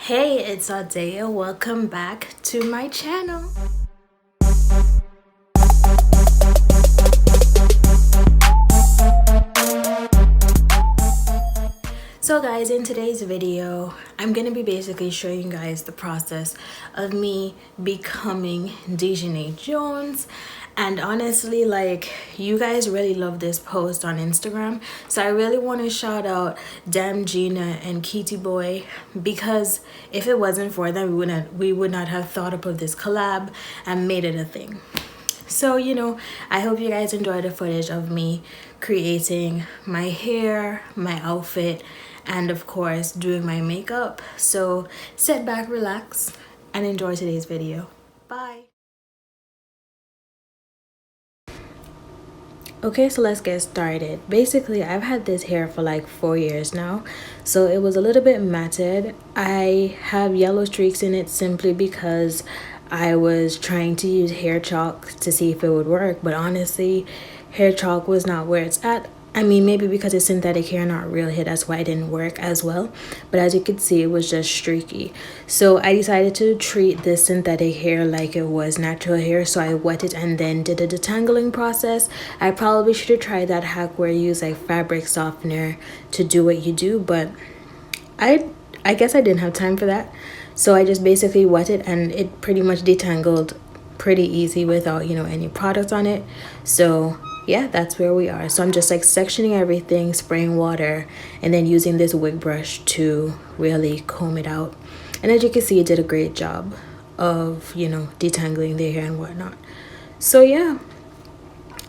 Hey, it's Audeyah. Welcome back to my channel. So guys, in today's video, I'm going to be basically showing you guys the process of me becoming Dijonay Jones. And honestly, like, you guys really love this post on Instagram. So I really want to shout out 𝕊𝕥𝕒𝕪 and Kitty Boy, because if it wasn't for them, we would not have thought up of this collab and made it a thing. So, I hope you guys enjoy the footage of me creating my hair, my outfit, and of course doing my makeup. So sit back, relax, and enjoy today's video. Bye. Okay, so let's get started. Basically, I've had this hair for like 4 years now, so it was a little bit matted. I have yellow streaks in it simply because I was trying to use hair chalk to see if it would work, but honestly, hair chalk was not where it's at. I mean, maybe because it's synthetic hair, not real hair, that's why it didn't work as well. But as you could see, it was just streaky. So I decided to treat this synthetic hair like it was natural hair. So I wet it and then did a detangling process. I probably should have tried that hack where you use like fabric softener to do what you do, but I guess I didn't have time for that. So I just basically wet it and it pretty much detangled pretty easy without, any product on it. So yeah, that's where we are. So I'm just like sectioning everything, spraying water, and then using this wig brush to really comb it out. And as you can see, it did a great job of, detangling the hair and whatnot. So yeah,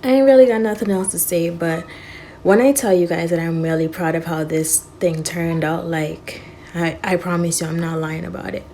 I ain't really got nothing else to say, but when I tell you guys that I'm really proud of how this thing turned out, like, I promise you I'm not lying about it.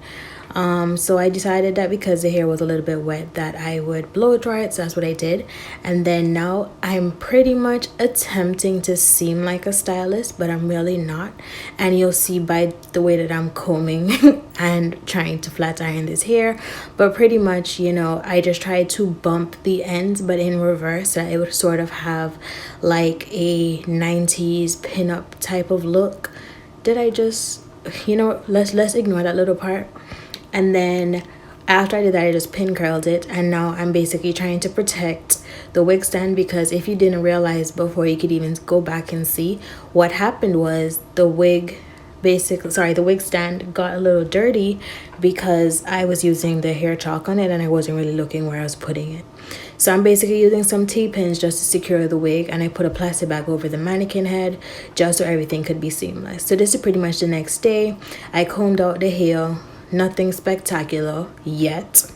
So I decided that because the hair was a little bit wet that I would blow dry it, so that's what I did. And then now I'm pretty much attempting to seem like a stylist, but I'm really not. And you'll see by the way that I'm combing and trying to flat iron this hair. But pretty much, I just tried to bump the ends, but in reverse, so that it would sort of have like a 90s pinup type of look. Did I just, let's ignore that little part. And then after I did that, I just pin curled it, and now I'm basically trying to protect the wig stand, because if you didn't realize before, you could even go back and see what happened was the wig stand got a little dirty because I was using the hair chalk on it and I wasn't really looking where I was putting it. So I'm basically using some T-pins just to secure the wig, and I put a plastic bag over the mannequin head just so everything could be seamless. So this is pretty much the next day. I combed out the hair. Nothing spectacular yet,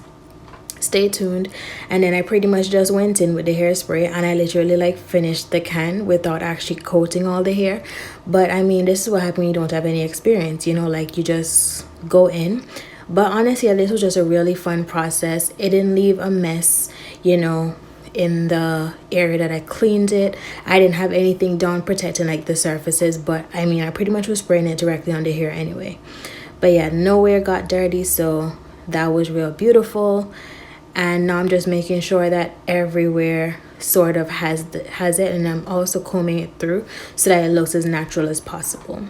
stay tuned. And then I pretty much just went in with the hairspray and I literally like finished the can without actually coating all the hair. But I mean, this is what happens when you don't have any experience, like you just go in. But honestly, this was just a really fun process. It didn't leave a mess, in the area that I cleaned it. I didn't have anything down protecting like the surfaces, but I mean, I pretty much was spraying it directly on the hair anyway. But yeah, nowhere got dirty, so that was real beautiful. And now I'm just making sure that everywhere sort of has it, and I'm also combing it through so that it looks as natural as possible.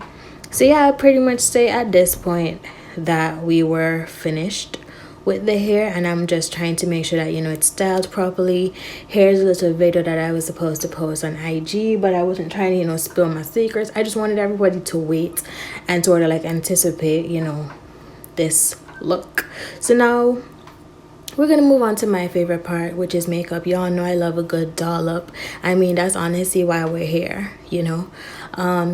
So yeah, I pretty much say at this point that we were finished with the hair, and I'm just trying to make sure that it's styled properly. Here's a little video that I was supposed to post on IG, but I wasn't trying to spill my secrets. I just wanted everybody to wait and sort of like anticipate this look. So now we're gonna move on to my favorite part, which is makeup. Y'all know I love a good dollop. I mean, that's honestly why we're here,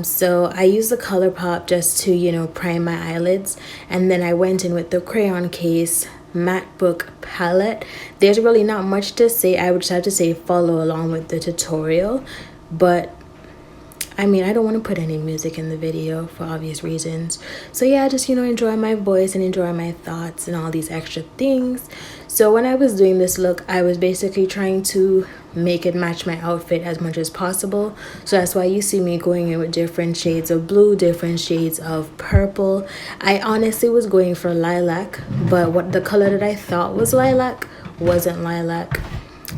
so I used the Colourpop just to prime my eyelids, and then I went in with the Crayon Case matte book palette. There's really not much to say. I would just have to say follow along with the tutorial, but I mean, I don't want to put any music in the video for obvious reasons. So yeah, just enjoy my voice and enjoy my thoughts and all these extra things. So when I was doing this look, I was basically trying to make it match my outfit as much as possible. So that's why you see me going in with different shades of blue, different shades of purple. I honestly was going for lilac, but what the color that I thought was lilac wasn't lilac.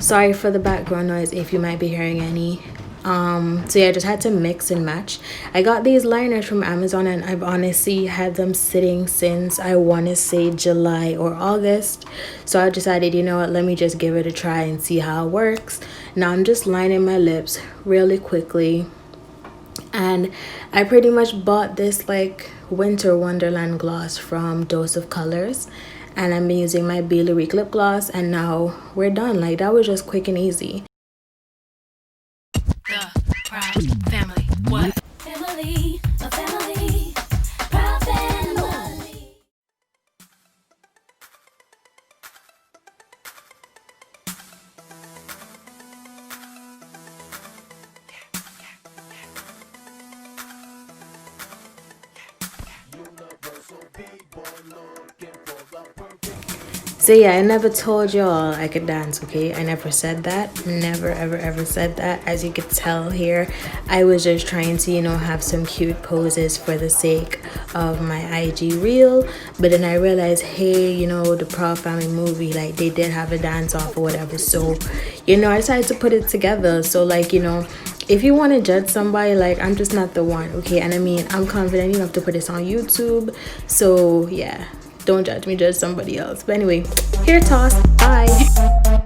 Sorry for the background noise if you might be hearing any. So yeah, I just had to mix and match. I got these liners from Amazon and I've honestly had them sitting since I want to say July or August. So I decided, you know what, let me just give it a try and see how it works. Now I'm just lining my lips really quickly, and I pretty much bought this like winter wonderland gloss from Dose of Colors, and I'm using my 𝕊𝕥𝕒𝕪 lip gloss, and now we're done. Like, that was just quick and easy. Family, what? Family, a family, proud family. So yeah, I never told y'all I could dance, okay? I never said that. Never, ever said that. As you could tell here, I was just trying to, you know, have some cute poses for the sake of my IG reel. But then I realized, hey, you know, the Proud Family movie, like, they did have a dance off or whatever. So, you know, I decided to put it together. So, like, you know, if you want to judge somebody, like, I'm just not the one, okay? And I mean, I'm confident enough to put this on YouTube. So, yeah. Don't judge me, judge somebody else. But anyway, hair toss. Bye.